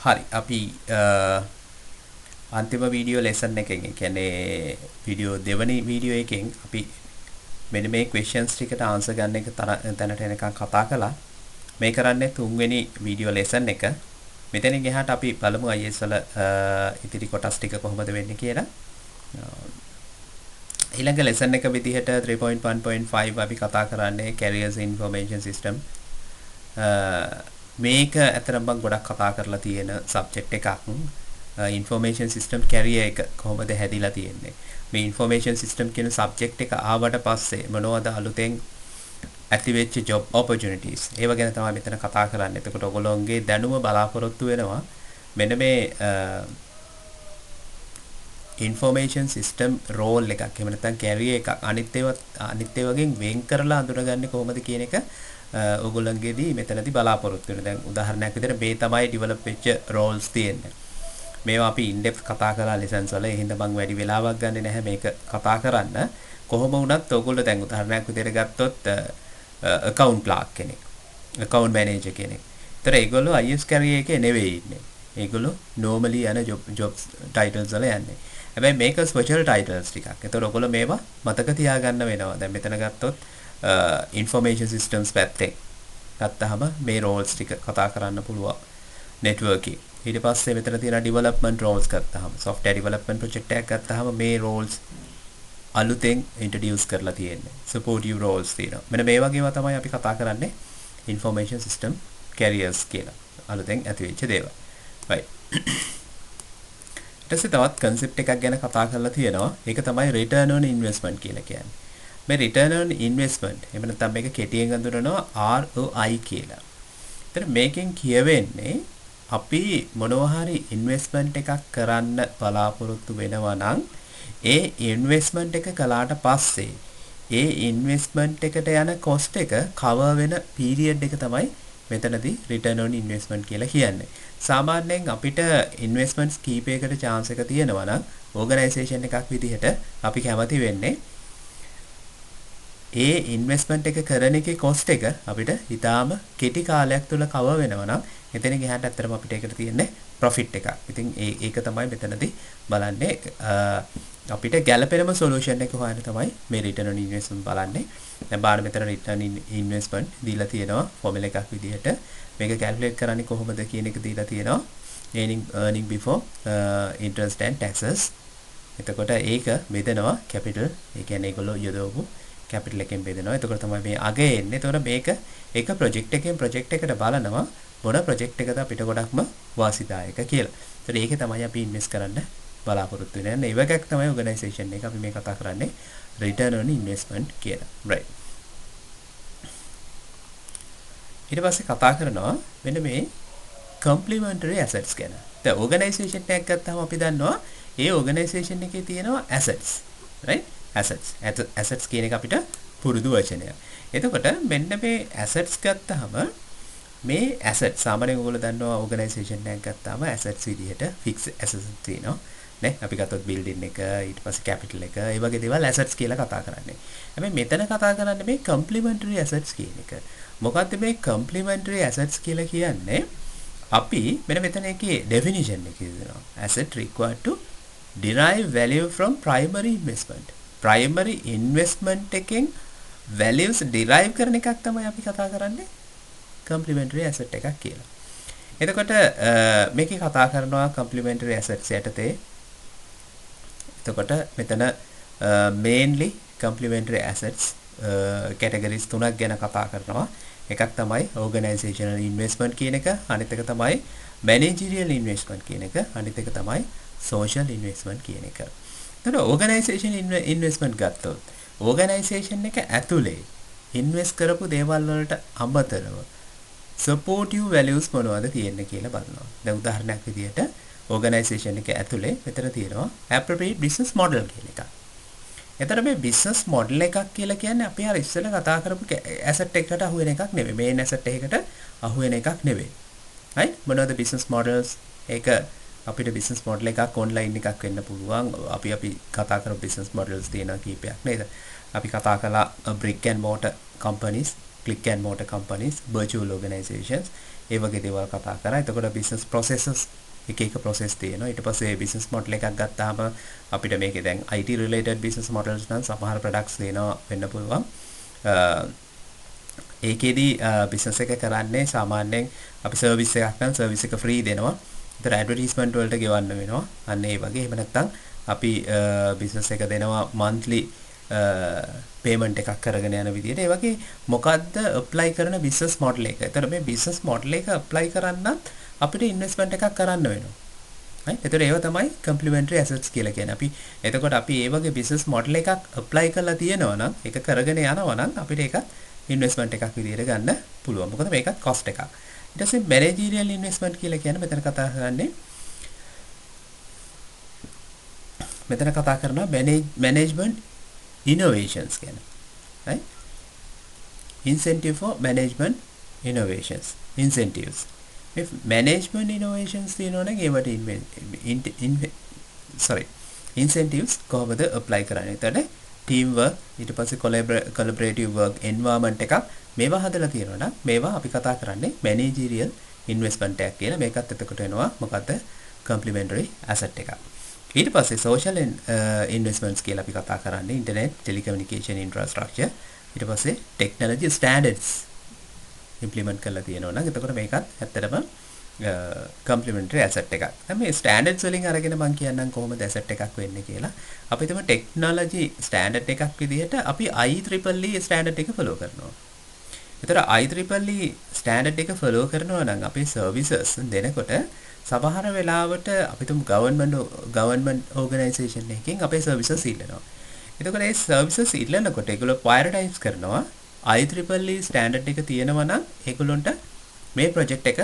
හරි අපි අන්තිම වීඩියෝ ලෙසන් එකෙන් ඒ කියන්නේ වීඩියෝ දෙවනි වීඩියෝ එකෙන් අපි මෙන්න මේ questions ටිකට answer ගන්න එක තැනට එනකන් කතා කළා. මේ කරන්නේ තුන්වෙනි වීඩියෝ ලෙසන් එක. මෙතනින් එහාට අපි බලමු IS වල ඉතිරි කොටස් ටික කොහොමද වෙන්නේ කියලා. ඊළඟ ලෙසන් එක විදිහට 3.1.5 අපි කතා කරන්නේ carriers information system. මේක ඇතරම් බං ගොඩක් කතා කරලා තියෙන සබ්ජෙක්ට් එකක්. information system carrier එක කොහොමද හැදිලා තියෙන්නේ. මේ information system කියන සබ්ජෙක්ට් එක ආවට පස්සේ මොනවද අලුතෙන් ඇතිවෙච්ච job opportunities ඒව ගැන තමයි මෙතන කතා කරන්නේ. එතකොට ඔයගොල්ලෝගේ දැනුම බලාපොරොත්තු වෙනවා මෙන්න මේ information system role එකක් එහෙම නැත්නම් carrier එකක් අනිත් ඒවාගෙන් වෙන් කරලා අඳුනගන්නේ කොහොමද කියන එක ඔයගොල්ලන්ගේදී මෙතනදී බලාපොරොත්තු වෙනවා. දැන් උදාහරණයක් විදිහට මේ තමයි develop වෙච්ච roles තියෙන්නේ. මේවා අපි in depth කතා කරලා lessons වල. ඒ හින්දා මම වැඩි වෙලාවක් ගන්නෙ නැහැ මේක කතා කරන්න. කොහොම වුණත් ඔයගොල්ලෝ දැන් උදාහරණයක් විදිහට ගත්තොත් account clerk කෙනෙක්, account manager කෙනෙක්. ඒතර ඒගොල්ලෝ IS carrier එකේ නෙවෙයි ඉන්නේ. ඒගොල්ලෝ normally යන job titles වල යන්නේ. හැබැයි මේක special titles ටිකක්. ඒතර ඔයගොල්ලෝ මේවා මතක තියාගන්න වෙනවා. දැන් මෙතන ගත්තොත් information systems පැත්තේ ගත්තාම මේ roles ටික කතා කරන්න පුළුවන්. networking. ඊට පස්සේ මෙතන තියෙන development roles ගත්තාම software development project එකක් ගත්තාම මේ roles අලුතෙන් introduce කරලා තියෙන්නේ. supportive roles තියෙනවා. මෙන්න මේ වගේම තමයි අපි කතා කරන්නේ information system carriers කියලා. අලුතෙන් ඇතිවෙච්ච දේවල්. right. ඊට පස්සේ තවත් concept එකක් ගැන කතා කරලා තියෙනවා. ඒක තමයි return on investment කියලා කියන්නේ. මේ return on investment එහෙම නැත්නම් මේක කෙටියෙන් හඳුන්වනවා ROI කියලා. ඒතර මේකෙන් කියවෙන්නේ අපි මොනවා හරි ඉන්වෙස්ට්මන්ට් එකක් කරන්න බලාපොරොත්තු වෙනවා නම් ඒ ඉන්වෙස්ට්මන්ට් එක කළාට පස්සේ ඒ ඉන්වෙස්ට්මන්ට් එකට යන කොස්ට් එක කවර් වෙන පීරියඩ් එක තමයි මෙතනදී return on investment කියලා කියන්නේ. සාමාන්‍යයෙන් අපිට ඉන්වෙස්ට්මන්ට්ස් කීපයකට chance එක තියෙනවා නම් ඕගනයිසේෂන් එකක් විදිහට අපි කැමති වෙන්නේ ඒ ඉන්වෙස්ට්මන්ට් එක කරන එකේ කොස්ට් එක අපිට ඊටාම කෙටි කාලයක් තුළ කවර් වෙනවා නම් එතනින් එහාට ඇත්තටම අපිට ඒකට තියෙන්නේ ප්‍රොෆිට් එකක්. ඉතින් ඒක තමයි මෙතනදී බලන්නේ අපිට ගැළපෙනම සොලියුෂන් එක හොයන්න තමයි මේ return on investment බලන්නේ. දැන් බලන්න මෙතන return on investment දීලා තියෙනවා ෆෝමියුලා එකක් විදිහට. මේක කැල්කියුලේට් කරන්නේ කොහොමද කියන එක දීලා තියෙනවා. earning before interest and taxes. එතකොට ඒක බෙදනවා capital. ඒ කියන්නේ ඒගොල්ලෝ යොදවපු capital එකෙන් බෙදනවා. එතකොට තමයි මේ අගය එන්නේ. එතකොට මේක එක project එකෙන් project එකට බලනවා මොන project එකද අපිට ගොඩක්ම වාසිදායක කියලා. ඒතර ඒකේ තමයි අපි invest කරන්න බලාපොරොත්තු වෙන්නේ. ඒ වගේක් තමයි organization එක අපි මේ කතා කරන්නේ return on investment කියලා. right. ඊට පස්සේ කතා කරනවා මෙන්න මේ complementary assets ගැන. දැන් organization එකක් ගත්තාම අපි දන්නවා ඒ organization එකේ තියෙනවා assets. right. assets කියන එක අපිට පුරුදු වචනයක්. එතකොට මෙන්න මේ assets ගත්තාම මේ asset සාමාන්‍යයෙන් ඔයගොල්ලෝ දන්නවා organization එකක් ගත්තාම assets විදිහට fixed assets තියෙනවා නේ. අපි ගත්තොත් building එක ඊට පස්සේ capital එක ඒ වගේ දේවල් assets කියලා කතා කරන්නේ. හැබැයි මෙතන කතා කරන්නේ මේ complementary assets කියන එක. මොකක්ද මේ complementary assets කියලා කියන්නේ? අපි මෙතන එකේ definition එක දෙනවා. asset required to derive value from primary investment. primary investment එකෙන් values derive කරන එකක් තමයි අපි කතා කරන්නේ complementary asset එකක් කියලා. එතකොට මේකේ කතා කරනවා complementary assets යටතේ. එතකොට මෙතන mainly complementary assets categories තුනක් ගැන කතා කරනවා. එකක් තමයි organizational investment කියන එක, අනිත් එක තමයි managerial investment කියන එක, අනිත් එක තමයි social investment කියන එක. එතකොට organization investment ගත්තොත් organization එක ඇතුලේ invest කරපු දේවල් වලට අමතරව supportive values මොනවද තියෙන්නේ කියලා බලනවා. දැන් උදාහරණයක් විදිහට organization එක ඇතුලේ මෙතන තියෙනවා appropriate business model කියන එක. එතන මේ business model එකක් කියලා කියන්නේ අපි අර ඉස්සෙල්ලා කතා කරපු asset එකකට අහු වෙන එකක් නෙවෙයි. main asset එකකට අහු වෙන එකක් නෙවෙයි. right? මොනවද business models? ඒක අපිට business model එකක් online එකක් වෙන්න පුළුවන්. අපි කතා කරපු business models තියෙනවා කීපයක් නේද? අපි කතා කළා brick and mortar companies, click and mortar companies, virtual organizations. ඒ වගේ දේවල් කතා කරා. එතකොට business processes එක process තියෙනවා. ඊට පස්සේ business model එකක් ගත්තාම අපිට මේකේ දැන් IT related business models නම් සමහර products දෙනවා වෙන්න පුළුවන්. ඒකෙදි business එක කරන්නේ සාමාන්‍යයෙන් අපි service එකක් නම් service එක free දෙනවා. ඒතර advertisement වලට ගෙවන්න වෙනවා. අන්න ඒ වගේ. එහෙම නැත්නම් අපි business එක දෙනවා monthly payment එකක් කරගෙන යන විදිහට. ඒ වගේ මොකද්ද apply කරන business model එක. ඒතර මේ business model එක apply කරන්නත් අපිට investment එකක් කරන්න වෙනවා. හරි. ඒතර ඒව තමයි complementary assets කියලා කියන්නේ. එතකොට අපි මේ වගේ business model එකක් apply කරලා තියෙනවා නම් ඒක කරගෙන යනවා නම් අපිට ඒකත් investment එකක් විදිහට ගන්න පුළුවන්. මොකද මේකත් cost එකක්. ඊට පස්සේ managerial investment කියලා කියන්නේ මෙතන කතා කරනවා management innovations කියන්නේ. right? Incentive for management innovations. Incentives. If management innovations තියෙනවනම් ඒවට incentives කොහොමද apply කරන්නේ? එතකොට team work ඊට පස්සේ collaborative work environment එකක් මේවා හදලා තියෙනවා නම් මේවා අපි කතා කරන්නේ managerial investment එකක් කියලා. මේකත් එතකොට එනවා මොකද්ද? complementary asset එකක්. ඊට පස්සේ social investments කියලා අපි කතා කරන්නේ internet telecommunication infrastructure. ඊට පස්සේ technology standards implement කරලා තියෙනවා නම් එතකොට මේකත් ඇත්තටම complementary asset එකක්. දැන් මේ standards වලින් අරගෙන මම කියන්නම් කොහොමද asset එකක් වෙන්නේ කියලා. අපි හිතමු technology standard එකක් විදිහට අපි IEEE standard එක follow කරනවා. ඒතර IEEE standard එක follow කරනවා නම් අපේ services දෙනකොට සමහර වෙලාවට අපි තුමු government organization එකකින් අපේ services ඉල්ලනවා. එතකොට ඒ services ඉල්ලනකොට ඒගොල්ලෝ prioritize කරනවා IEEE standard එක තියෙනවා නම් ඒගොල්ලන්ට මේ project එක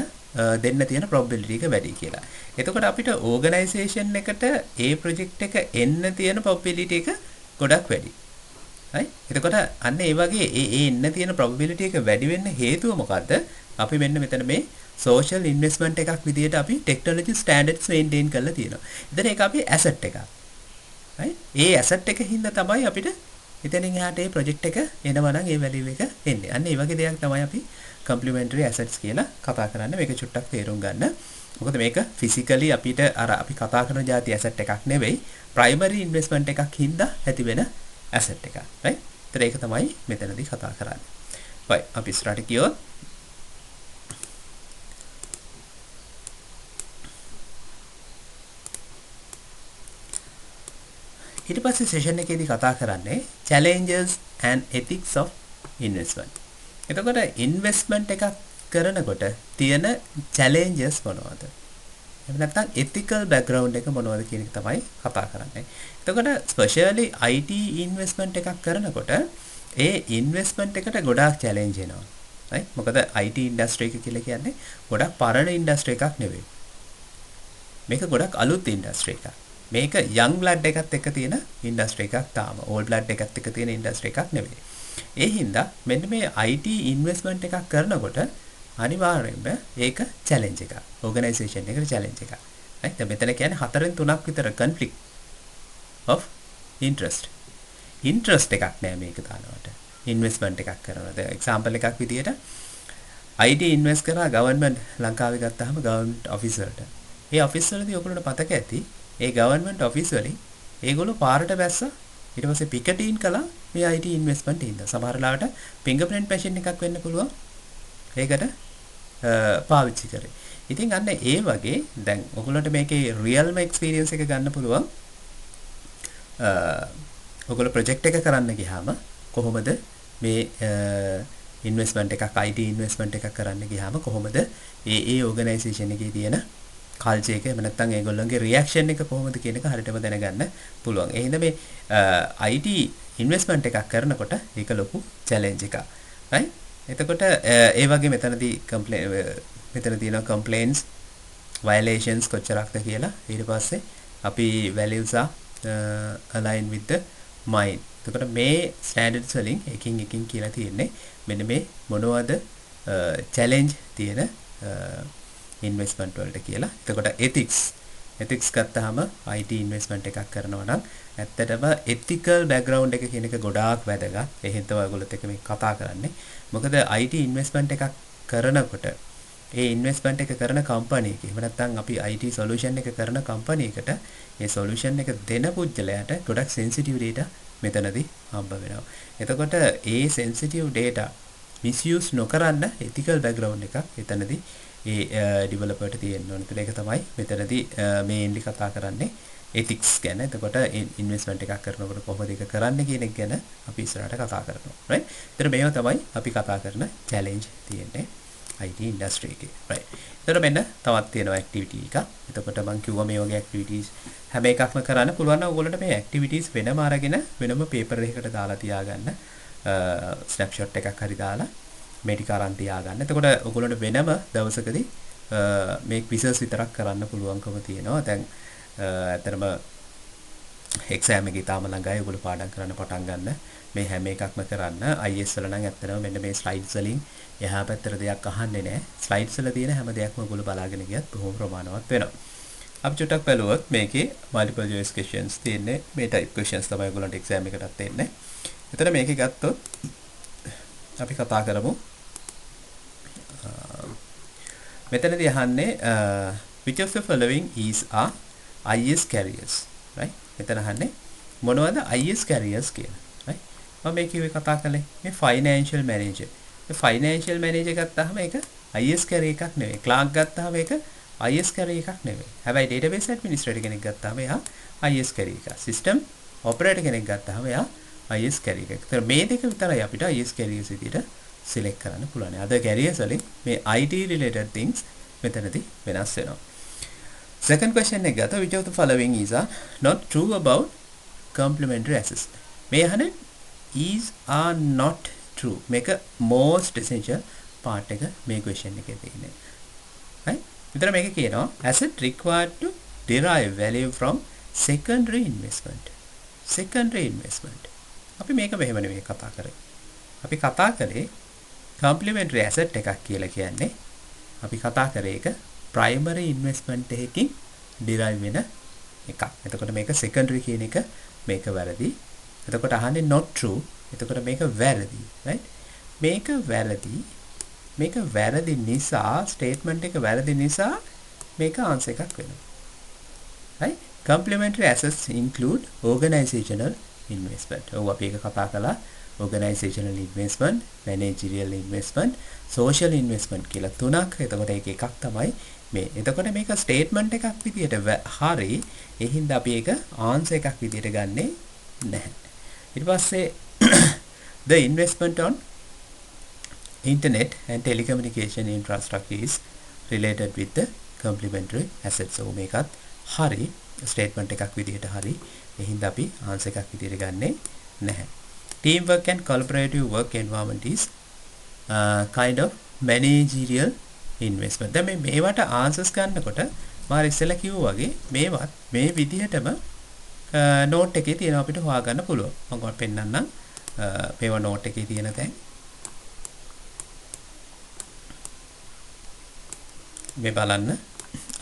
දෙන්න තියෙන probability එක වැඩි කියලා. එතකොට අපිට organization එකට ඒ project එක එන්න තියෙන probability එක ගොඩක් වැඩි. හරි? එතකොට අන්න ඒ වගේ ඒ එන්න තියෙන probability එක වැඩි වෙන්න හේතුව මොකද්ද? අපි මෙන්න මෙතන මේ social investment එකක් විදිහට අපි technology standards maintain කරලා තියෙනවා. එතන ඒක අපි asset එකක්. හරි? ඒ asset එක හින්දා තමයි අපිට එතනින් එහාට මේ project එක එනවා නම් ඒ value එක එන්නේ. අන්න ඒ වගේ දෙයක් තමයි අපි complementary assets කියලා කතා කරන්නේ. මේක චුට්ටක් තේරුම් ගන්න. මොකද මේක physically අපිට අර අපි කතා කරන જાති asset එකක් නෙවෙයි primary investment එකක් හින්දා ඇති වෙන asset එකක්. right? ඒතර ඒක තමයි මෙතනදී කතා කරන්නේ. right. අපි ඉස්සරහට ගියොත් ඊට පස්සේ සෙෂන් එකේදී කතා කරන්නේ challenges and ethics of investment. එතකොට investment එකක් කරනකොට තියෙන challenges මොනවද? එහෙම නැත්නම් ethical background එක මොනවද කියන එක තමයි කතා කරන්නේ. එතකොට especially IT investment එකක් කරනකොට ඒ investment එකට ගොඩාක් challenge එනවා. right? මොකද IT industry එක කියලා කියන්නේ ගොඩක් පරණ industry එකක් නෙවෙයි. මේක ගොඩක් අලුත් industry එකක්. මේක young blood එකත් එක්ක තියෙන industry එකක් තාම old blood එකත් එක්ක තියෙන industry එකක් නෙවෙයි. ඒ හින්දා මෙන්න මේ IT investment එකක් කරනකොට අනිවාර්යයෙන්ම ඒක challenge එකක්. organization එකට challenge එකක්. right? දැන් මෙතන කියන්නේ 4න් 3ක් විතර conflict of interest. interest එකක් නෑ මේක දානවට. investment එකක් කරනවා. දැන් example එකක් විදියට IT invest කරා government ලංකාවේ ගත්තාම government officerට. ඒ office වලදී ඔයගොල්ලන්ට මතක ඇති ඒ government office වලින් ඒගොල්ලෝ පාරට බැස්සා ඊට පස්සේ පිකටින් කළා මේ IT investment හින්දා. සමහර ලාවට fingerprint machine එකක් වෙන්න පුළුවන්. ඒකට පාවිච්චි කරේ. ඉතින් අන්න ඒ වගේ දැන් ඔයගොල්ලන්ට මේකේ real experience එක ගන්න පුළුවන්. ඔයගොල්ලෝ project එක කරන්න ගියාම කොහොමද මේ investment එකක් IT investment එකක් කරන්න ගියාම කොහොමද ඒ organization එකේ තියෙන කල්චර් එක එහෙම නැත්නම් ඒගොල්ලන්ගේ රියැක්ෂන් එක කොහොමද කියන එක හරියටම දැනගන්න පුළුවන්. ඒ හින්දා මේ IT ඉන්වෙස්ට්මන්ට් එකක් කරනකොට ඒක ලොකු චැලෙන්ජ් එකක්. right? එතකොට ඒ වගේ මෙතනදී මෙතන තියෙන complaints violations කොච්චරක්ද කියලා ඊට පස්සේ අපි values align with the mind. එතකොට මේ standards වලින් එකින් කියලා තියෙන්නේ මෙන්න මේ මොනවද challenge තියෙන investment වලට කියලා. එතකොට ethics ගත්තාම IT investment එකක් කරනවා නම් ඇත්තටම ethical background එක කියන එක ගොඩාක් වැදගත්. ඒ හින්දා ඔයගොල්ලොත් එක්ක මේ කතා කරන්නේ. මොකද IT investment එකක් කරනකොට ඒ ඉන්වෙස්ට්මන්ට් එක කරන කම්පැනි එක. එහෙම නැත්නම් අපි IT solution එක කරන කම්පැනි එකට ඒ solution එක දෙන පුජ්‍යලයට ගොඩක් sensitive data මෙතනදී හම්බ වෙනවා. එතකොට ඒ sensitive data misuse නොකරන්න ethical background එකක් එතනදී ඒ developer ට තියෙන්න ඕනේ. ඒක තමයි මෙතනදී mainly කතා කරන්නේ ethics ගැන. එතකොට investment එකක් කරනකොට කොහොමද ඒක කරන්න කියන එක ගැන අපි ඉස්සරහට කතා කරනවා. right? ඒතර මේවා තමයි අපි කතා කරන challenge තියෙන්නේ IT industry එකේ. right? ඒතර මෙන්න තවත් තියෙනවා activity එකක්. එතකොට මම කිව්වා මේ වගේ activities හැම එකක්ම කරන්න පුළුවන් නම් ඔයගොල්ලන්ට මේ activities වෙනම අරගෙන වෙනම paper එකකට දාලා තියාගන්න. snapshot එකක් හරි දාලා මේ ටික අරන් තියාගන්න. එතකොට ඔයගොල්ලන්ට වෙනම දවසකදී මේ quizzes විතරක් කරන්න පුළුවන්කම තියෙනවා. දැන් ඇත්තටම එක්සෑම් එකේ තාම ළඟයි. ඔයගොල්ලෝ පාඩම් කරන්න පටන් ගන්න. මේ හැම එකක්ම කරන්න. IS වල නම් ඇත්තටම මෙන්න මේ slides වලින් එහා පැත්තට දෙයක් අහන්නේ නැහැ. slides වල තියෙන හැම දෙයක්ම ඔයගොල්ලෝ බලාගෙන ගියත් බොහොම ප්‍රමාණවත් වෙනවා. අපි චුට්ටක් බලුවොත් මේකේ multiple choice questions තියෙන්නේ. මේ type questions තමයි ඔයගොල්ලන්ට එක්සෑම් එකටත් එන්නේ. එතන මේකේ ගත්තොත් අපි කතා කරමු. මෙතනදී අහන්නේ which of the following is a IS carriers, right? මෙතන අහන්නේ මොනවද IS carriers කියලා, right? මම මේ කිව්වේ කතා කළේ මේ financial manager. මේ financial manager ගත්තාම ඒක IS carrier එකක් නෙවෙයි. clerk ගත්තාම ඒක IS carrier එකක් නෙවෙයි. හැබැයි database administrator කෙනෙක් ගත්තාම එයා IS carrier එකක්. system operator කෙනෙක් ගත්තාම එයා IS carrier එකක්. ඒතර මේ දෙක විතරයි අපිට IS carriers විදිහට select කරන්න පුළුවන්. අද carriers වලින් මේ IT related things මෙතනදී වෙනස් වෙනවා. Second question එක ගත්තා which of the following is not true about complementary assessment. මේ අහන්නේ is are not true. මේක most essential part එක මේ question එකේ තියෙන්නේ. right? විතර මේක කියනවා asset required to derive value from secondary investment. Secondary investment. අපි මේක මෙහෙම නෙවෙයි කතා කරේ. අපි කතා කරේ complementary asset එකක් කියලා කියන්නේ අපි කතා කරේ ඒක primary investment එකකින් derive වෙන එකක්. එතකොට මේක secondary කියන එක මේක වැරදි. එතකොට අහන්නේ not true. එතකොට මේක වැරදි. right? මේක වැරදි නිසා statement එක වැරදි නිසා මේක answer එකක් වෙනවා. right? Complementary assets include organizational investment. ඔව් අපි ඒක කතා කළා. organizational investment, managerial investment, social investment කියලා තුනක්. එතකොට ඒක එකක් තමයි මේ. එතකොට මේක statement එකක් විදියට හරි. ඒ හින්දා අපි ඒක answer එකක් විදියට ගන්නෙ නැහැ. ඊට පස්සේ the investment on internet and telecommunication infrastructure is related with the complementary assets. So මේකත් හරි statement එකක් විදියට හරි. ඒ හින්දා අපි answer එකක් විදියට ගන්නෙ නැහැ. Teamwork and collaborative work environment is kind of managerial investment. දැන් මේවට answers ගන්නකොට මම ඉස්සෙල්ලා කිව්වා වගේ මේවත් මේ විදිහටම note එකේ තියෙනවා අපිට හොයාගන්න පුළුවන්. මම ඔයාලට පෙන්නන්නම්. මේවා note එකේ තියෙන තැන්. මේ බලන්න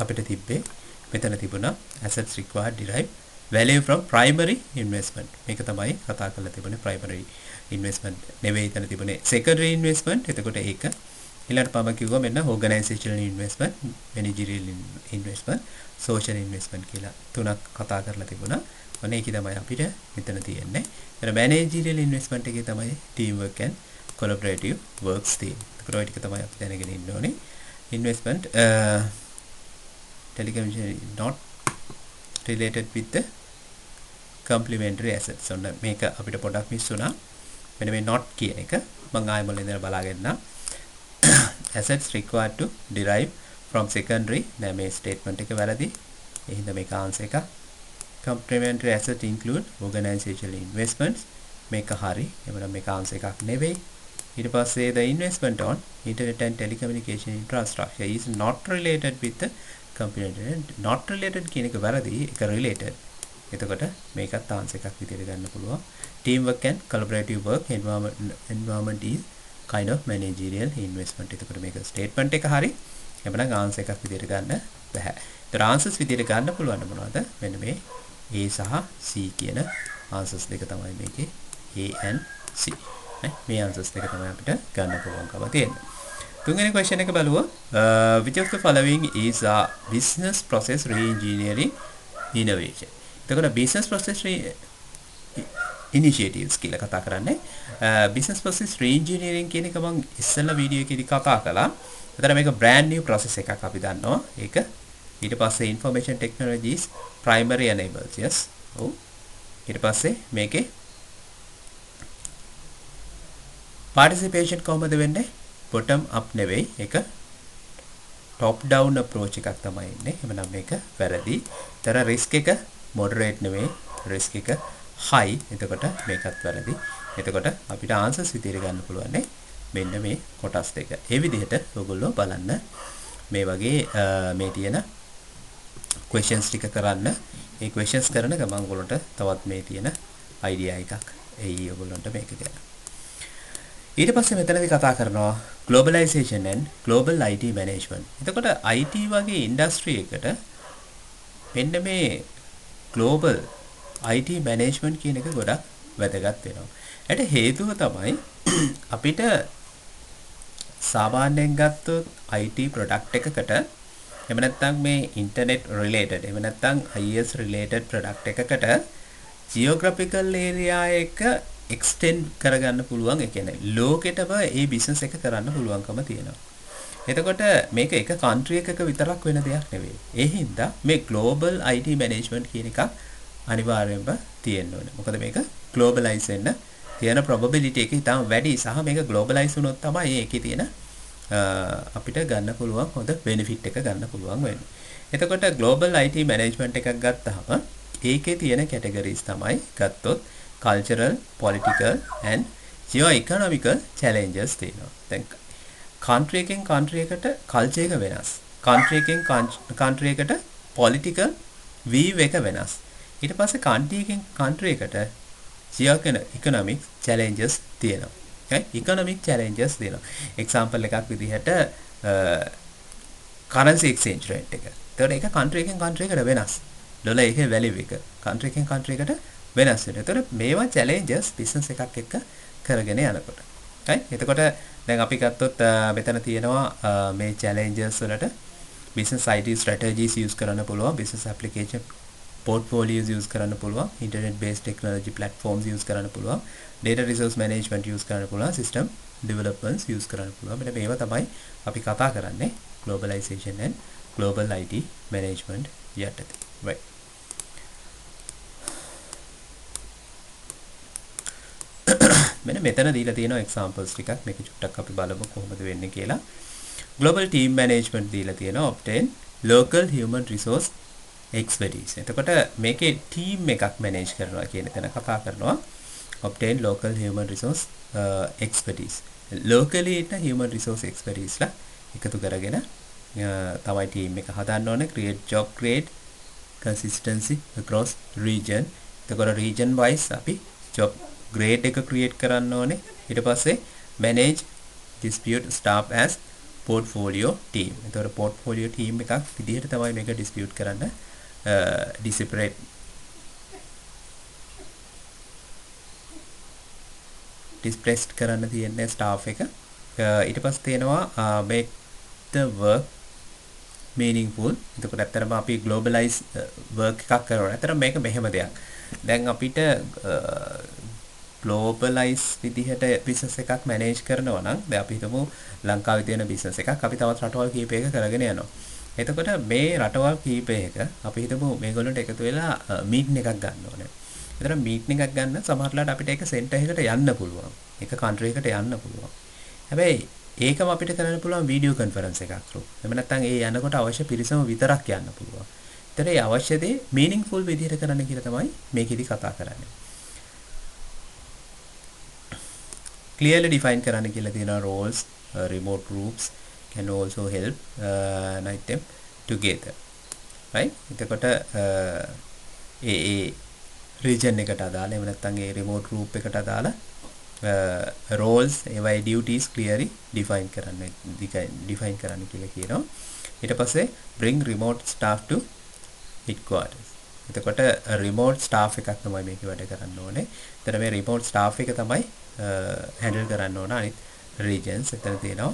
අපිට තිබ්බේ මෙතන තිබුණා assets required derive value from primary investment. මේක තමයි කතා කරලා තිබුණේ primary investment නෙවෙයි එතන තිබුණේ secondary investment. එතකොට ඒක ඊළඟට මම කිව්වා මෙන්න organizational investment, managerial investment, social investment කියලා තුනක් කතා කරලා තිබුණා. ඔන්න ඒක තමයි අපිට මෙතන තියෙන්නේ. එතන managerial investment එකේ තමයි teamwork and collaborative works තියෙන්නේ. ඒකට ඔය ටික තමයි අපි දැනගෙන ඉන්න ඕනේ. Investment telecommunication not related with the complementary assets. ඔන්න මේක අපිට පොඩක් මිස් වුණා. මෙන්න මේ not කියන එක මම ආයෙ මුලින් ඉඳලා බලාගෙන ඉන්නවා. assets required to derive from secondary. දැන් මේ statement එක වැරදි. ඒ හින්දා මේක answer එක. Complementary assets include organizational investments. මේක හරි. එතකොට මේක answer එකක් නෙවෙයි. ඊට පස්සේ the investment on internet and telecommunication infrastructure is not related with the complementary. not related කියන එක වැරදි. ඒක related. එතකොට මේකත් answer එකක් විදිහට ගන්න පුළුවන්. Teamwork and collaborative work environment is kind of managerial investment. එතකොට මේක statement එක හරි. එබැවින් answer එකක් විදිහට ගන්න බෑ. ඒතර answers විදිහට ගන්න පුළුවන් මොනවද? මෙන්න මේ A සහ C කියන answers දෙක තමයි මේකේ A and C. මේ answers දෙක තමයි අපිට ගන්න පුළුවන්කම තියෙන්නේ. තුන්වෙනි question එක බලුවොත් which of the following is a business process re-engineering innovation. එතකොට business process initiatives කියලා කතා කරන්නේ. business process re-engineering කියන එක මම ඉස්සෙල්ලා වීඩියෝ එකේදී කතා කළා. එතන මේක brand new process එකක් අපි දන්නවා. ඒක ඊට පස්සේ information technologies primary enablers. Yes. ඔව්. ඊට පස්සේ මේකේ participation කොහොමද වෙන්නේ? bottom up නෙවෙයි. ඒක top down approach එකක් තමයි ඉන්නේ. එහෙනම් මේක වැරදි. තර risk එක moderate නෙවෙයි. risk එක high. එතකොට මේකත් වැරදි. එතකොට අපිට answers විදිහට ගන්න පුළුවන් මෙන්න මේ කොටස් දෙක. ඒ විදිහට ඔයගොල්ලෝ බලන්න මේ වගේ මේ තියෙන questions ටික කරන්න. මේ questions කරන ගමන් ඔයගොල්ලන්ට තවත් මේ තියෙන idea එකක් එයි ඔයගොල්ලන්ට මේක ගැන. ඊට පස්සේ මෙතනදී කතා කරනවා globalization and global IT management. එතකොට IT වගේ industry එකට මෙන්න මේ global IT management කියන එක ගොඩක් වැදගත් වෙනවා. ඒට හේතුව තමයි අපිට සාමාන්‍යයෙන් ගත්තොත් IT product එකකට එහෙම නැත්නම් මේ internet related එහෙම නැත්නම් IS related product එකකට geographical area එක extend කරගන්න පුළුවන්. ඒ කියන්නේ ලෝකෙටම ඒ business එක කරන්න පුළුවන්කම තියෙනවා. එතකොට මේක එක country එකක විතරක් වෙන දෙයක් නෙවෙයි. ඒ හින්දා මේ global IT management කියන එක අනිවාර්යයෙන්ම තියෙන්න ඕනේ. මොකද මේක globalize වෙන්න තියෙන probability එක ඉතාම වැඩි සහ මේක globalize වුණොත් තමයි ඒකේ තියෙන අපිට ගන්න පුළුවන් හොඳ benefit එක ගන්න පුළුවන් වෙන්නේ. එතකොට global IT management එකක් ගත්තාම ඒකේ තියෙන categories තමයි ගත්තොත් cultural, political and geo-economical challenges තියෙනවා. දැන් country එකෙන් country එකට culture එක වෙනස්. country එකෙන් country එකට political view එක වෙනස්. ඊට පස්සේ country එකෙන් country එකට geo-economic challenges තියෙනවා. economic challenges තියෙනවා. example එකක් විදිහට currency exchange rate එක. එතකොට ඒක country එකෙන් country එකට වෙනස්. ඩොලර් එකේ value එක country එකෙන් country එකට වෙනස් වෙනවා. එතකොට මේවා challenges business එකක් එක්ක කරගෙන යනකොට. right? එතකොට දැන් අපි ගත්තොත් මෙතන තියෙනවා මේ challenges වලට business IT strategies use කරන්න පුළුවන්, business application portfolios use කරන්න පුළුවන්, internet based technology platforms use කරන්න පුළුවන්, data resource management use කරන්න පුළුවන්, system developments use කරන්න පුළුවන්. මෙන්න මේවා තමයි අපි කතා කරන්නේ globalization and global IT management යටතේ. right? මෙන්න මෙතන දීලා තියෙනවා examples ටිකක්. මේක චුට්ටක් අපි බලමු කොහොමද වෙන්නේ කියලා. global team management දීලා තියෙනවා obtain local human resource expertise. එතකොට මේකේ team එකක් manage කරනවා කියන තැන කතා කරනවා obtain local human resource expertise. locally ඉන්න human resource expertise ලා එකතු කරගෙන තමයි team එක හදන්න ඕනේ. create job grade consistency across region. එතකොට region wise අපි job grade එක create කරන්න ඕනේ. ඊට පස්සේ manage dispute staff as portfolio team. එතකොට portfolio team එකක් විදිහට තමයි මේක dispute කරන්න disparate dispersed කරන්න තියෙන staff එක. ඊට පස්සේ තියෙනවා make the work meaningful. එතකොට ඇත්තටම අපි globalize work එකක් කරනවා. ඇත්තටම මේක මෙහෙම දෙයක්. දැන් අපිට globalize විදිහට business එකක් manage කරනවා නම් දැන් අපි හිතමු ලංකාවේ තියෙන business එකක් අපි තවත් රටවල් කීපයක කරගෙන යනවා. එතකොට මේ රටවල් කීපයක අපි හිතමු මේගොල්ලන්ට එකතු වෙලා meeting එකක් ගන්න ඕනේ. එතන meeting එකක් ගන්න සමහරట్లాට අපිට ඒක center එකකට යන්න පුළුවන්. එක country එකට යන්න පුළුවන්. හැබැයි ඒකම අපිට කරන්න පුළුවන් video conference එකක් through. එහෙම නැත්නම් ඒ යනකොට අවශ්‍ය පිරිසම විතරක් යන්න පුළුවන්. ඒතර ඒ අවශ්‍ය දේ meaningful විදිහට කරන්න කියලා තමයි මේකෙදි කතා කරන්නේ. clearly define කරන්න කියලා තියෙනවා roles, remote groups can also help unite them together. right? එතකොට ඒ region එකට අදාළ එහෙම නැත්නම් ඒ remote group එකට අදාළ roles ඒවයි duties clearly define කරන්න කියලා කියනවා. ඊට පස්සේ bring remote staff to headquarters. එතකොට remote staff එකක් තමයි මේකේ වැඩ කරන්න ඕනේ. එතන මේ remote staff එක තමයි handle කරන්න ඕන අනිත් regions. එතන තියෙනවා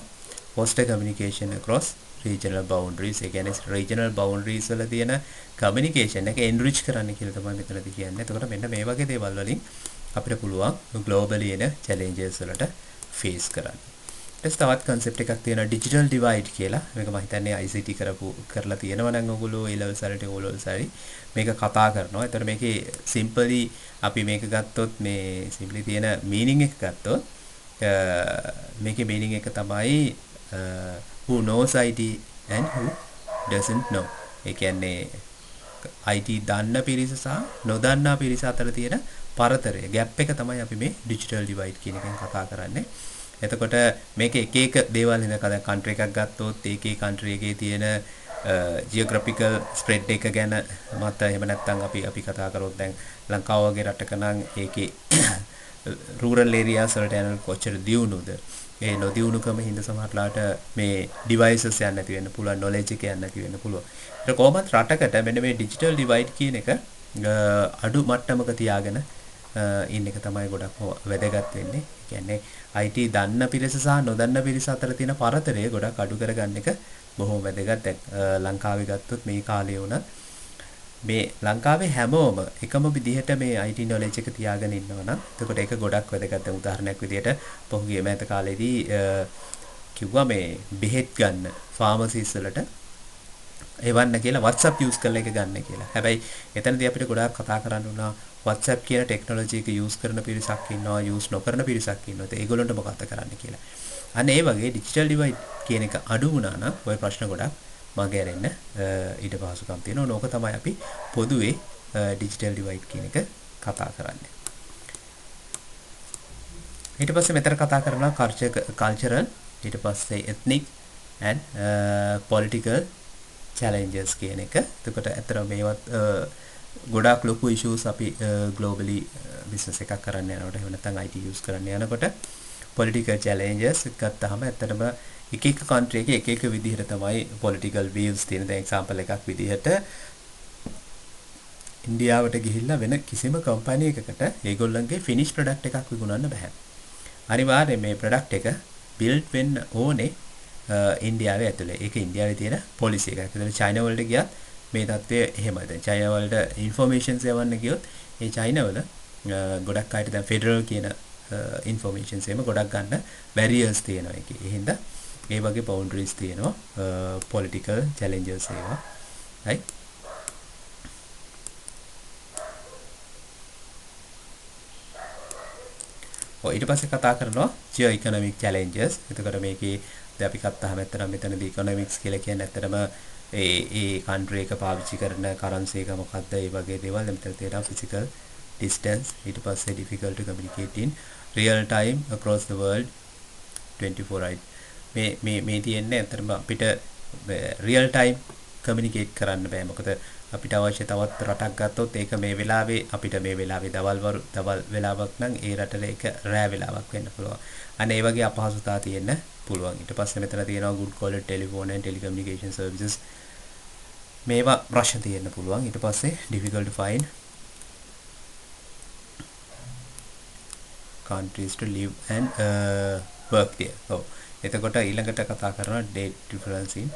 foster communication across regional boundaries. ඒ කියන්නේ regional boundaries වල තියෙන communication එක enrich කරන්න කියලා තමයි මෙතනදී කියන්නේ. එතකොට මෙන්න මේ වගේ දේවල් වලින් අපිට පුළුවන් globally එන challenges වලට face කරන්න. ඊට තවත් concept එකක් තියෙනවා digital divide කියලා. මේක මම හිතන්නේ ICT කරලා තියෙනවා නම් ඔයගොල්ලෝ A levels වලට O levels හරි මේක කතා කරනවා. එතකොට මේකේ simply අපි මේක ගත්තොත් මේ simply තියෙන meaning එක ගත්තොත් මේකේ meaning එක තමයි who knows IT and who doesn't know. ඒ කියන්නේ IT දන්න පිරිස සහ නොදන්නා පිරිස අතර තියෙන පරතරය gap එක තමයි අපි මේ digital divide කියන එකෙන් කතා කරන්නේ. එතකොට මේක එක එක දේවල් හින්දා කතා country එකක් ගත්තොත් ඒකේ country එකේ තියෙන geographical spread එක ගැන මත එහෙම නැත්නම් අපි කතා කරොත් දැන් ලංකාව වගේ රටක නම් ඒකේ rural areas වලට යන කොච්චර දියුණුද ඒ නොදියුණුකම හින්දා සමහරట్లాට මේ devices යන්න නැති වෙන්න පුළුවන් knowledge එක යන්න නැති වෙන්න පුළුවන්. ඒක කොහොමත් රටකට මෙන්න මේ digital divide කියන එක අඩු මට්ටමක තියාගෙන ඉන්න එක තමයි ගොඩක් වැදගත් වෙන්නේ. ඒ කියන්නේ IT දන්න පිරිස සහ නොදන්න පිරිස අතර තියෙන පරතරය ගොඩක් අඩු කරගන්න එක බොහොම වැදගත්. දැන් ලංකාවේ ගත්තොත් මේ කාලේ වුණත් මේ ලංකාවේ හැමෝම එකම විදිහට මේ IT knowledge එක තියාගෙන ඉන්නවා නම් එතකොට ඒක ගොඩක් වැදගත්. උදාහරණයක් විදිහට පහුගිය මෑත කාලේදී කිව්වා මේ බෙහෙත් ගන්න ෆාමසිස් වලට එවන්න කියලා WhatsApp use කරලා එක ගන්න කියලා. හැබැයි එතනදී අපිට ගොඩාක් කතා කරන්න උනා WhatsApp කියන ටෙක්නොලොජි එක use කරන පිරිසක් ඉන්නවා, use නොකරන පිරිසක් ඉන්නවා. ඒගොල්ලන්ට මොකක්ද කරන්න කියලා. අන්න ඒ වගේ digital divide කියන එක අඩු වුණා නම් ওই ප්‍රශ්න ගොඩක් මගහැරෙන්න ඊට පහසුකම් තියෙනවා. ඕක තමයි අපි පොදුවේ digital divide කියන එක කතා කරන්නේ. ඊට පස්සේ මෙතන කතා කරනවා cultural, ඊට පස්සේ ethnic and political challenges කියන එක. එතකොට ඇත්තටම මේවත් ගොඩාක් ලොකු issues අපි globally business එකක් කරන්න යනකොට එහෙම නැත්නම් IT use කරන්න යනකොට political challenges ගත්තාම ඇත්තටම එක එක country එකේ එක එක විදිහට තමයි political views තියෙන. දැන් example එකක් විදිහට ඉන්දියාවට ගිහිල්ලා වෙන කිසිම company එකකට ඒගොල්ලන්ගේ finish product එකක් විකුණන්න බෑ. අනිවාර්යයෙන් මේ product එක build වෙන්න ඕනේ ඉන්දියාවේ ඇතුලේ. ඒක ඉන්දියාවේ තියෙන policy එකක්. ඒතර චයිනා වලට ගියත් මේ தත්ත්වය එහෙමයි. දැන් චයිනා වලට informations යවන්න ගියොත් ඒ චයිනා වල ගොඩක් අයට දැන් federal කියන informations එහෙම ගොඩක් ගන්න barriers තියෙනවා ඒකේ. ඒ හින්දා ඒ වගේ boundaries තියෙනවා political challenges ඒවා. right? ඊට පස්සේ කතා කරනවා geo economic challenges. එතකොට මේකේ දැන් අපි ගත්තාම ඇත්තටම මෙතනදී economics කියලා කියන්නේ ඇත්තටම ඒ country එක පාවිච්චි කරන currency එක මොකක්ද ඒ වගේ දේවල්. මෙතන තියෙනවා physical distance, ඊට පස්සේ difficult to communicate in real time across the world 24 right. මේ තියෙන්නේ ඇත්තටම අපිට real time communicate කරන්න බෑ. මොකද අපිට අවශ්‍ය තවත් රටක් ගත්තොත් ඒක මේ වෙලාවේ අපිට මේ වෙලාවේ දවල් වෙලාවක් නම් ඒ රටේ ඒක රෑ වෙලාවක් වෙන්න පුළුවන්. අනේ ඒ වගේ අපහසුතා තියෙන්න පුළුවන්. ඊට පස්සේ මෙතන තියෙනවා good quality telephone and telecommunication services. මේවා ප්‍රශ්න තියෙන්න පුළුවන්. ඊට පස්සේ difficult to find countries to live and work there. ඔව්. එතකොට ඊළඟට කතා කරනවා date difference in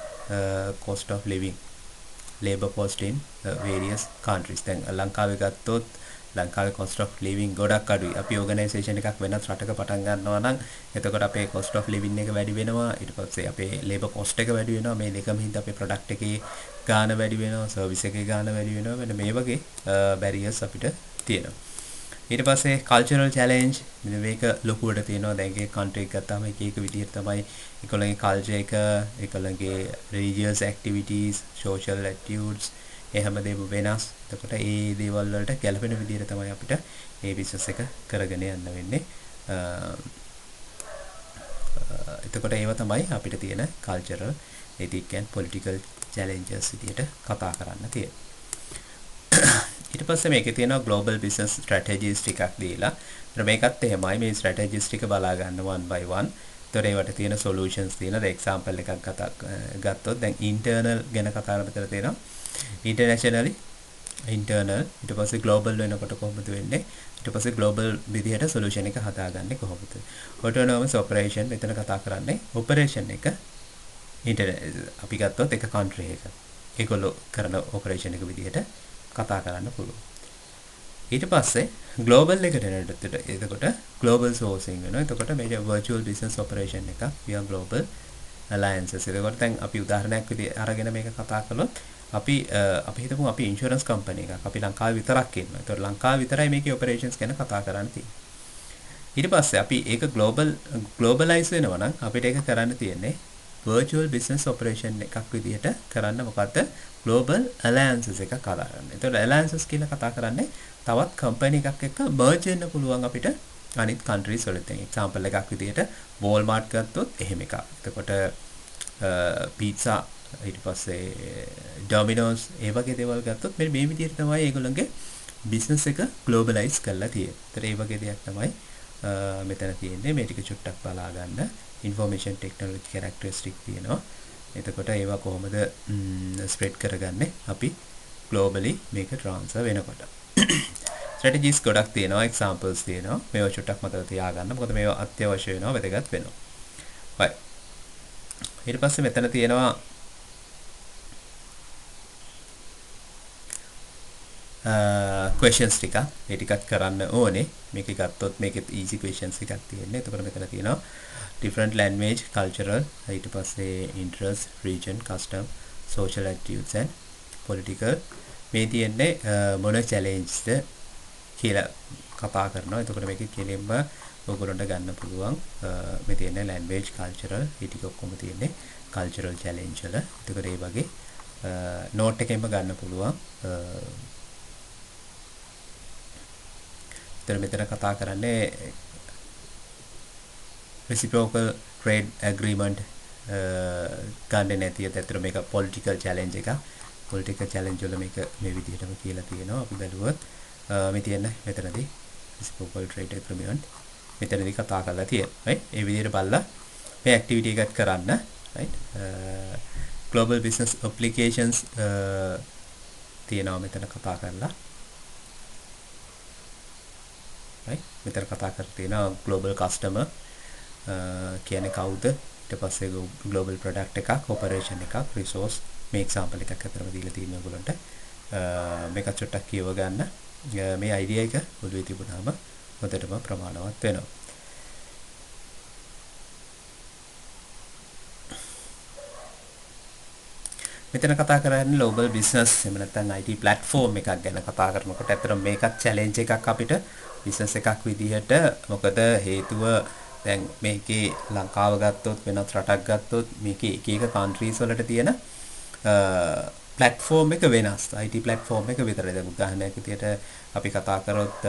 cost of living, labor cost in various countries. දැන් ලංකාවේ ගත්තොත් ලංකාවේ cost of living ගොඩක් අඩුයි. අපි organisation එකක් වෙනත් රටක පටන් ගන්නවා නම් එතකොට අපේ cost of living එක වැඩි වෙනවා. ඊට පස්සේ අපේ labor cost එක වැඩි වෙනවා. මේ දෙකම හින්දා අපේ product එකේ ගාණ වැඩි වෙනවා, service එකේ ගාණ වැඩි වෙනවා. මෙන්න මේ වගේ barriers අපිට තියෙනවා. ඊට පස්සේ cultural challenge මේක ලොකුවට තියෙනවා. දැන් ඒ country එක ගත්තාම එක එක විදිහට තමයි ඒගොල්ලන්ගේ culture එක, ඒගොල්ලන්ගේ religious activities, social attitudes හැමදේම වෙනස්. එතකොට ඒ දේවල් වලට ගැළපෙන විදිහට තමයි අපිට මේ business එක කරගෙන යන්න වෙන්නේ. එතකොට ඒව තමයි අපිට තියෙන cultural, ethic and political challenges විදිහට කතා කරන්න තියෙන්නේ. ඊට පස්සේ මේකේ තියෙනවා global business strategies ටිකක් දීලා. ඒතර මේකත් එහෙමයි මේ strategies ටික බලා ගන්න one by one. ඒතර ඒවට තියෙන solutions තියෙනවා. දැන් example එකක් ගත්තොත් දැන් internal ගැන කතා කරලා මෙතන තියෙනවා. Internationally internal ඊට පස්සේ global වෙනකොට කොහොමද වෙන්නේ ඊට පස්සේ global විදිහට solution එක හදාගන්නේ කොහොමද autonomous operation මෙතන කතා කරන්නේ operation එක අපි ගත්තොත් එක country එක ඒගොල්ලෝ කරන operation එක විදිහට කතා කරන්න පුළුවන් ඊට පස්සේ global එකට එනකොට එතකොට global sourcing වෙනවා එතකොට මේ virtual business operation එක via global alliances එතකොට දැන් අපි උදාහරණයක් විදිහට අරගෙන මේක කතා කළොත් අපි හිතමු අපි ඉන්ෂුරන්ස් කම්පැනි එකක් අපි ලංකාවේ විතරක් ඉන්නවා. ඒතකොට ලංකාවේ විතරයි මේකේ ඔපරේෂන්ස් ගැන කතා කරන්න තියෙන්නේ. ඊට පස්සේ අපි ඒක ග්ලෝබලයිස් වෙනවා නම් අපිට ඒක කරන්න තියෙන්නේ virtual business operation එකක් විදිහට කරන්න මොකද්ද? global alliances එකක් හදාගන්න. ඒතකොට alliances කියලා කතා කරන්නේ තවත් කම්පැනි එකක් එක්ක merge වෙන්න පුළුවන් අපිට අනිත් countries වලට. example එකක් විදිහට Walmart ගත්තොත් එහෙම එකක්. එතකොට pizza ඊට පස්සේ Domino's ඒ වගේ දේවල් ගත්තොත් මේ විදිහට තමයි ඒගොල්ලන්ගේ බිස්නස් එක ග්ලෝබලයිස් කරලා තියෙන්නේ. ඒතර ඒ වගේ දෙයක් තමයි මෙතන තියෙන්නේ. මේ ටික චුට්ටක් බලා ගන්න. information technology characteristic තියෙනවා. එතකොට ඒවා කොහොමද ස්ප්‍රෙඩ් කරගන්නේ අපි globally මේක transfer වෙනකොට. strategies ගොඩක් තියෙනවා, examples තියෙනවා. මේවා චුට්ටක් මතක තියාගන්න. මොකද මේවා අත්‍යවශ්‍ය වෙනවා, වැදගත් වෙනවා. right. ඊට පස්සේ මෙතන තියෙනවා questions ටික මේ ටිකත් කරන්න ඕනේ මේක ගත්තොත් මේකෙත් easy questions ටිකක් තියෙන්නේ එතකොට මෙතන තියෙනවා different language cultural ඊට පස්සේ interest region custom social attitudes and political මේ තියෙන්නේ මොන challenges ද කියලා කතා කරනවා එතකොට මේකේ කෙලින්ම ඔයගොල්ලන්ට ගන්න පුළුවන් මේ තියෙන්නේ language cultural ඒ ටික ඔක්කොම තියෙන්නේ cultural challenge වල එතකොට ඒ වගේ note එකෙන්ම ගන්න පුළුවන් මෙතන කතා කරන්නේ reciprocal trade agreement ගන්න නැති අතර මේක political challenge එක political challenge වල මේක මේ විදිහටම කියලා තියෙනවා අපි බැලුවොත් මේ තියෙන මෙතනදී reciprocal trade agreement මෙතනදී කතා කරලා තියෙනවා right ඒ විදිහට බලලා මේ activity එකත් කරන්න right global business applications තියෙනවා මෙතන කතා කරලා right මෙතන කතා කරලා තියෙනවා global customer කියන්නේ කවුද ඊට පස්සේ global product එකක් operation එකක් resource මේ example එකක් අතරම දීලා තියෙනවා ඔයගොල්ලන්ට මේක චුට්ටක් කියව ගන්න මේ idea එක ඔළුවේ තිබුණාම හොඳටම ප්‍රමාණවත් වෙනවා මෙතන කතා කරන්නේ global business එහෙම නැත්නම් IT platform එකක් ගැන කතා කරනකොට ඇත්තටම මේකත් challenge එකක් අපිට business එකක් විදිහට මොකද හේතුව දැන් මේකේ ලංකාව ගත්තොත් වෙනත් රටක් ගත්තොත් මේකේ එක එක countries වලට තියෙන platform එක වෙනස් IT platform එක විතරයි දැන් උදාහරණයක් විදිහට අපි කතා කරොත්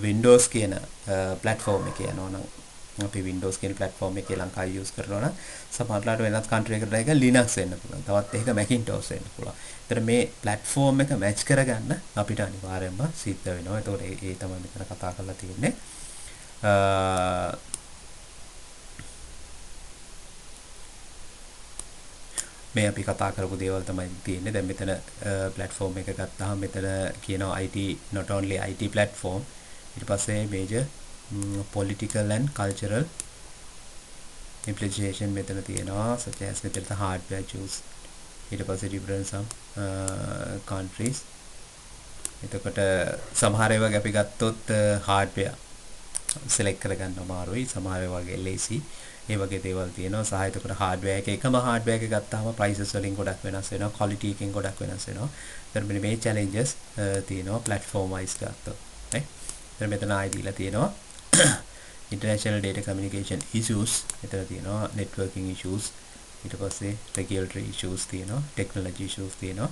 Windows කියන platform එක යනවා නම් අපි Windows කියන platform එකේ ලංකාවේ use කරනවා නම් සමහරట్లాට වෙනත් country එකකට එක Linux වෙන්න පුළුවන්. තවත් එකක Macintosh වෙන්න පුළුවන්. ඒතර මේ platform එක match කරගන්න අපිට අනිවාර්යයෙන්ම සිද්ධ වෙනවා. ඒතකොට ඒ තමයි මෙතන කතා කරලා තියෙන්නේ. මේ අපි කතා කරපු දේවල් තමයි තියෙන්නේ. දැන් මෙතන platform එක ගත්තාම මෙතන කියනවා IT not only IT platform ඊට පස්සේ major political and cultural implication මෙතන තියෙනවා such as මෙතන hardware choose ඊට පස්සේ different some countries එතකොට සමහර ඒවා අපි ගත්තොත් hardware select කරගන්න අමාරුයි සමහර ඒවා වගේ lazy ඒ වගේ දේවල් තියෙනවා සහ එතකොට hardware එක එකම hardware එක ගත්තාම prices වලින් ගොඩක් වෙනස් වෙනවා quality එකෙන් ගොඩක් වෙනස් වෙනවා ඊට මේ challenges තියෙනවා platform wise ගත්තොත් right ඊට මෙතන ආයි දීලා තියෙනවා international data communication issues මෙතන තියෙනවා networking issues ඊට පස්සේ regulatory issues තියෙනවා technology issues තියෙනවා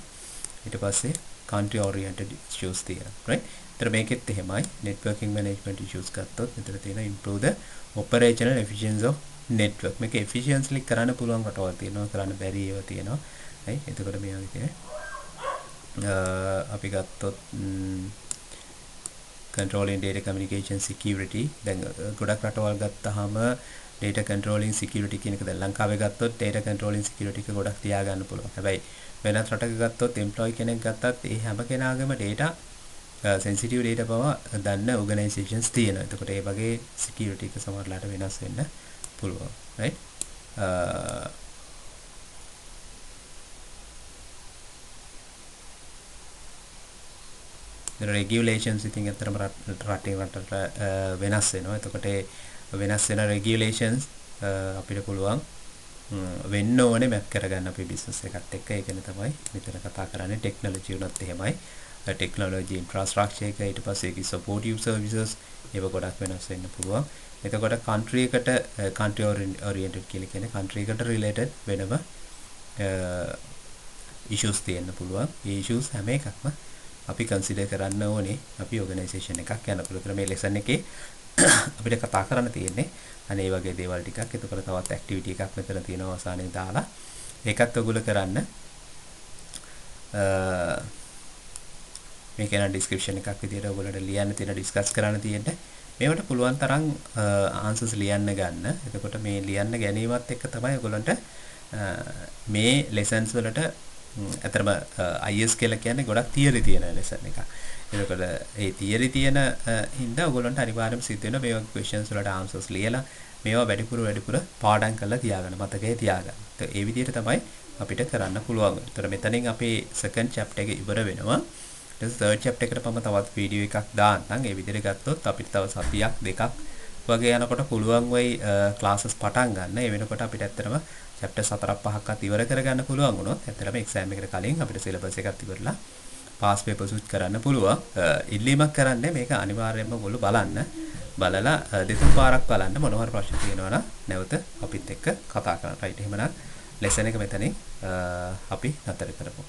ඊට පස්සේ country oriented issues තියෙනවා right ඊට මේකෙත් එහෙමයි networking management issues ගත්තොත් මෙතන තියෙනවා improve the operational efficiency of network මේක efficiently කරන්න පුළුවන් කොටවල් තියෙනවා කරන්න බැරි ඒවා තියෙනවා right එතකොට මේ වගේ අපි ගත්තොත් controlling data communication security දැන් ගොඩක් රටවල් ගත්තාම data controlling security කියන එක දැන් ලංකාවේ ගත්තොත් data controlling security එක ගොඩක් තියාගන්න පුළුවන්. හැබැයි වෙනත් රටක ගත්තොත් employee කෙනෙක් ගත්තත් ඒ හැම කෙනාගේම data sensitive data බව දන්න organizations තියෙනවා. එතකොට ඒ වගේ security එක සමහරලාට වෙනස් වෙන්න පුළුවන්. right? regulations ඉතින් අතරම රටින් රටට වෙනස් වෙනවා. එතකොට වෙනස් වෙන regulations අපිට පුළුවන් වෙන්න ඕනේ මැප් කරගන්න අපේ business එකත් එක්ක. ඒ කියන්නේ තමයි මෙතන කතා කරන්නේ technology උනත් එහෙමයි. technology infrastructure එක ඊට පස්සේ ඒකේ supportive services ඒව ගොඩක් වෙනස් වෙන්න පුළුවන්. එතකොට country එකට country oriented කියලා කියන්නේ country එකට related වෙනම issues තියෙන්න පුළුවන්. ඒ issues හැම එකක්ම අපි consider කරන්න ඕනේ අපි organization එකක් යනකොට. මේ lesson එකේ අපිට කතා කරන්න තියෙන්නේ අනේ මේ වගේ දේවල් ටිකක්. එතකොට තවත් activity එකක් මෙතන තියෙනවා අවසානයේ දාලා. ඒකත් ඔයගොල්ලෝ කරන්න. මේක යන description එකක් විදියට ඔයගොල්ලන්ට ලියන්න තියෙන discuss කරන්න තියෙන්නේ. මේවට පුළුවන් තරම් answers ලියන්න ගන්න. එතකොට මේ ලියන්න ගැනීමත් එක්ක තමයි ඔයගොල්ලන්ට මේ lessons වලට අතරම IS කියලා කියන්නේ ගොඩක් theory තියෙන lesson එකක්. එතකොට ඒ theory තියෙන හින්දා ඔයගොල්ලන්ට අනිවාර්යයෙන්ම සිද්ධ වෙනවා මේ වගේ questions වලට answers ලියලා මේවා වැඩිපුර පාඩම් කරලා තියාගන්න, මතකයේ තියාගන්න. ඒ විදිහට තමයි අපිට කරන්න පුළුවන්. එතකොට මෙතනින් අපේ second chapter එක ඉවර වෙනවා. ඊට third chapter එකට මම තවත් වීඩියෝ එකක් දාන්නම්. ඒ විදිහට ගත්තොත් අපිට තව සතියක් දෙකක් වගේ යනකොට පුළුවන් වෙයි classes පටන් ගන්න. ඒ වෙනකොට අපිට ඇත්තටම chapter 4-5ක්වත් ඉවර කරගන්න පුළුවන් වුණොත් ඇත්තටම exam එකට කලින් අපිට syllabus එකත් ඉවරලා pass papers උත් කරන්න පුළුවන්. ඉල්ලීමක් කරන්නේ මේක අනිවාර්යයෙන්ම ඔයගොල්ලෝ බලන්න. බලලා දෙතුන් පාරක් බලන්න මොනවා හරි ප්‍රශ්න තියෙනවා නම් නැවත අපිත් එක්ක කතා කරන්න. right එහෙමනම් lesson එක මෙතනින් අපි නතර කරමු.